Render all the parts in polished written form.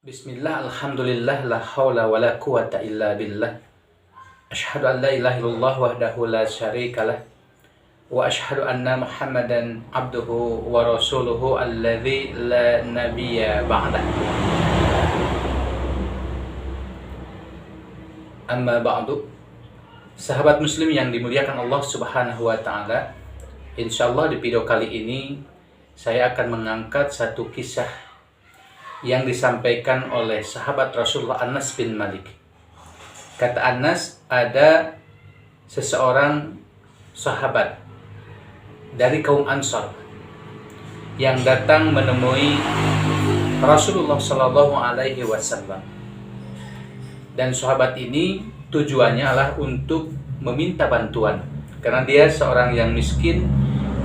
Bismillah, alhamdulillah, la hawla wa la quwata illa billah. Ashhadu an la ilaha illallah wahdahu la syarikalah. Wa ashhadu anna Muhammadan abduhu wa rasuluhu alladzi la nabiyya ba'dah. Amma ba'du. Sahabat muslim yang dimuliakan Allah Subhanahu wa taala, insyaallah di video kali ini saya akan mengangkat satu kisah yang disampaikan oleh sahabat Rasulullah Anas bin Malik. Kata Anas, ada seseorang sahabat dari kaum Ansar yang datang menemui Rasulullah Shallallahu Alaihi Wasallam, dan sahabat ini tujuannya adalah untuk meminta bantuan karena dia seorang yang miskin,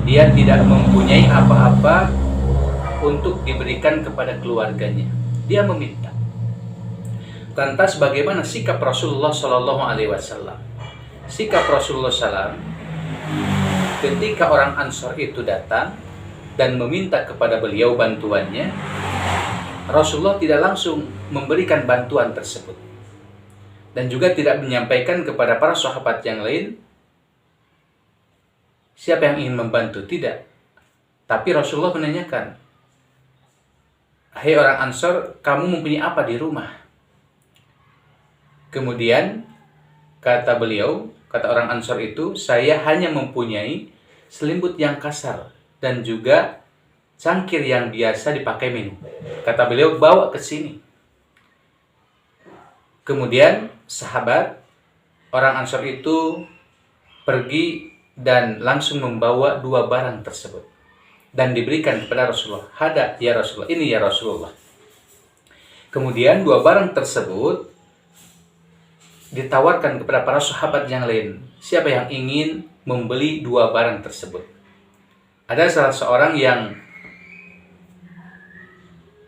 dia tidak mempunyai apa-apa untuk diberikan kepada keluarganya. Dia meminta. Lantas bagaimana sikap Rasulullah Shallallahu Alaihi Wasallam? Sikap Rasulullah SAW ketika orang Ansor itu datang dan meminta kepada beliau bantuannya, Rasulullah tidak langsung memberikan bantuan tersebut, dan juga tidak menyampaikan kepada para sahabat yang lain siapa yang ingin membantu. Tidak. Tapi Rasulullah menanyakan, "Hai orang Ansor, kamu mempunyai apa di rumah?" Kemudian kata beliau, kata orang Ansor itu, "Saya hanya mempunyai selimut yang kasar dan juga cangkir yang biasa dipakai minum." Kata beliau, "Bawa ke sini." Kemudian sahabat orang Ansor itu pergi dan langsung membawa dua barang tersebut dan diberikan kepada Rasulullah. "Hada ya Rasulullah, ini ya Rasulullah." Kemudian dua barang tersebut ditawarkan kepada para sahabat yang lain. Siapa yang ingin membeli dua barang tersebut? Ada salah seorang yang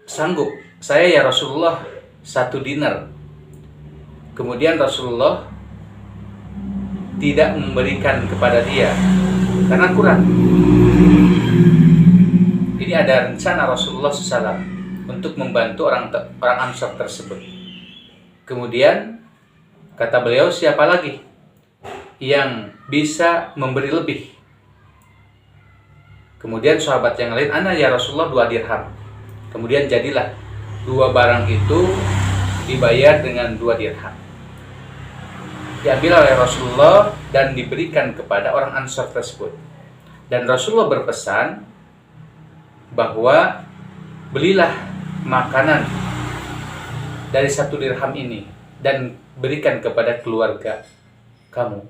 sanggup. "Saya ya Rasulullah, 1 dinar." Kemudian Rasulullah tidak memberikan kepada dia karena kurang. Ini ada rencana Rasulullah SAW untuk membantu orang Ansar tersebut. Kemudian kata beliau, "Siapa lagi yang bisa memberi lebih?" Kemudian sahabat yang lain, "Ana ya Rasulullah 2 dirham." Kemudian jadilah dua barang itu dibayar dengan 2 dirham. Diambil oleh Rasulullah dan diberikan kepada orang Ansar tersebut. Dan Rasulullah berpesan bahwa belilah makanan dari 1 dirham ini dan berikan kepada keluarga kamu.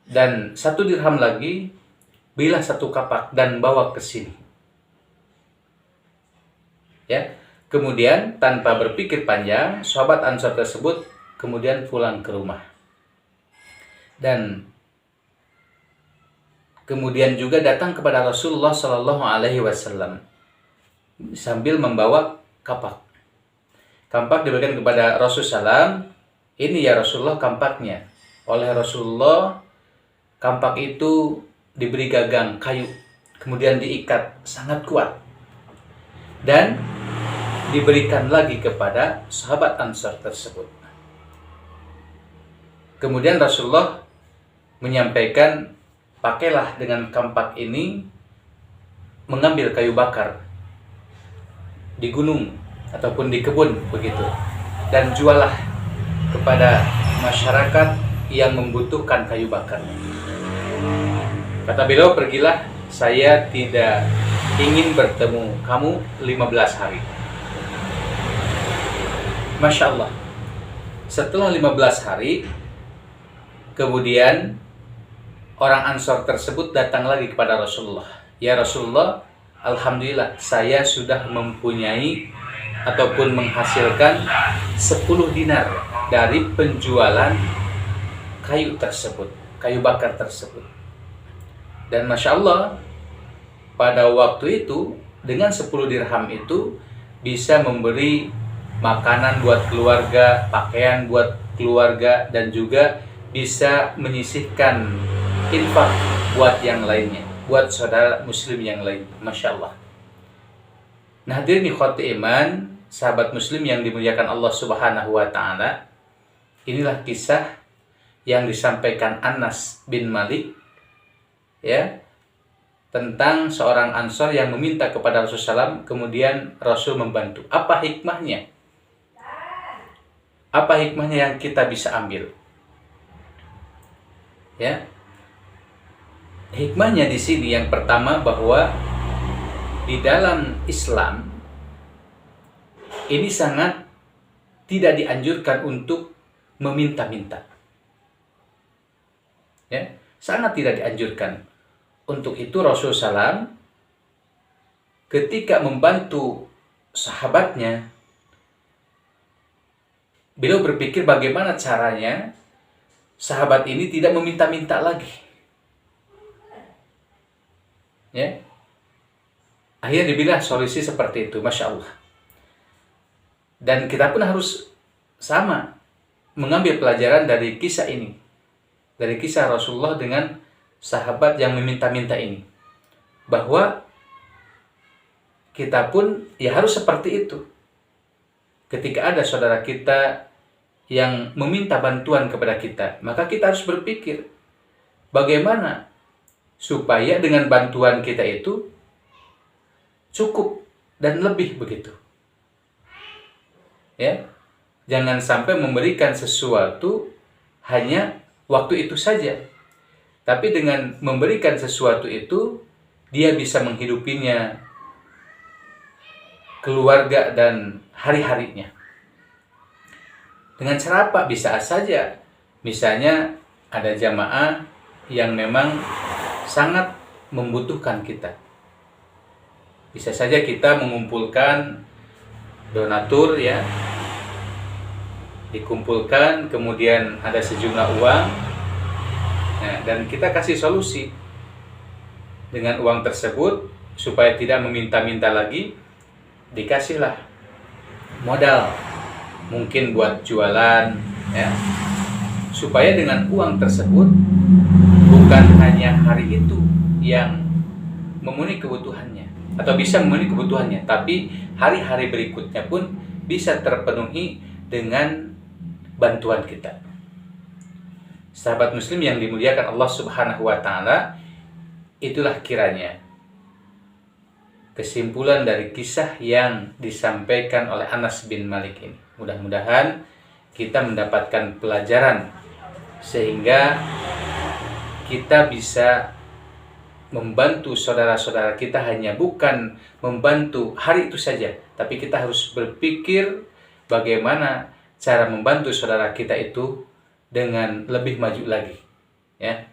Dan 1 dirham lagi, belilah 1 kapak dan bawa ke sini. Ya. Kemudian tanpa berpikir panjang, sahabat Ansar tersebut kemudian pulang ke rumah. Dan kemudian juga datang kepada Rasulullah Shallallahu Alaihi Wasallam sambil membawa kapak. Kampak diberikan kepada Rasulullah SAW. "Ini ya Rasulullah kampaknya." Oleh Rasulullah, kampak itu diberi gagang kayu, kemudian diikat sangat kuat dan diberikan lagi kepada sahabat Ansar tersebut. Kemudian Rasulullah menyampaikan, "Pakailah dengan kampak ini mengambil kayu bakar di gunung ataupun di kebun begitu, dan jualah kepada masyarakat yang membutuhkan kayu bakar." Kata beliau, "Pergilah, saya tidak ingin bertemu kamu 15 hari." Masya Allah. Setelah 15 hari, kemudian orang Ansor tersebut datang lagi kepada Rasulullah. "Ya Rasulullah, alhamdulillah saya sudah mempunyai ataupun menghasilkan 10 dinar dari penjualan kayu tersebut, kayu bakar tersebut." Dan Masya Allah, pada waktu itu dengan 10 dirham itu bisa memberi makanan buat keluarga, pakaian buat keluarga, dan juga bisa menyisihkan infak buat yang lainnya, buat saudara muslim yang lain. Masya Allah. Nah, hadirin ikhwati iman, sahabat muslim yang dimuliakan Allah Subhanahu wa taala, inilah kisah yang disampaikan Anas bin Malik ya, tentang seorang Ansor yang meminta kepada Rasulullah SAW, kemudian Rasul membantu. Apa hikmahnya? Apa hikmahnya yang kita bisa ambil? Ya, hikmahnya di sini yang pertama bahwa di dalam Islam ini sangat tidak dianjurkan untuk meminta-minta. Ya, sangat tidak dianjurkan. Untuk itu Rasulullah SAW ketika membantu sahabatnya, beliau berpikir bagaimana caranya sahabat ini tidak meminta-minta lagi. Ya, akhirnya dibilang solusi seperti itu, Masya Allah. Dan kita pun harus sama mengambil pelajaran dari kisah ini, dari kisah Rasulullah dengan sahabat yang meminta-minta ini, bahwa kita pun ya harus seperti itu. Ketika ada saudara kita yang meminta bantuan kepada kita, maka kita harus berpikir bagaimana supaya dengan bantuan kita itu cukup dan lebih begitu. Ya, jangan sampai memberikan sesuatu hanya waktu itu saja. Tapi dengan memberikan sesuatu itu, dia bisa menghidupinya, keluarga dan hari-harinya. Dengan cara apa? Bisa saja. Misalnya ada jamaah yang memang sangat membutuhkan kita. Bisa saja kita mengumpulkan donatur ya, dikumpulkan, kemudian ada sejumlah uang. Nah, dan kita kasih solusi dengan uang tersebut supaya tidak meminta-minta lagi, dikasihlah modal mungkin buat jualan ya, supaya dengan uang tersebut bukan hanya hari itu yang memenuhi kebutuhannya atau bisa memenuhi kebutuhannya, tapi hari-hari berikutnya pun bisa terpenuhi dengan bantuan kita. Sahabat muslim yang dimuliakan Allah Subhanahu wa taala, itulah kiranya kesimpulan dari kisah yang disampaikan oleh Anas bin Malik ini. Mudah-mudahan kita mendapatkan pelajaran sehingga kita bisa membantu saudara-saudara kita hanya bukan membantu hari itu saja, tapi kita harus berpikir bagaimana cara membantu saudara kita itu dengan lebih maju lagi ya.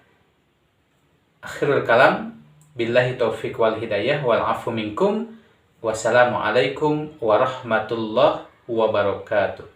Akhirul kalam, billahi taufiq wal hidayah wal afu minkum. Wassalamualaikum warahmatullahi wabarakatuh.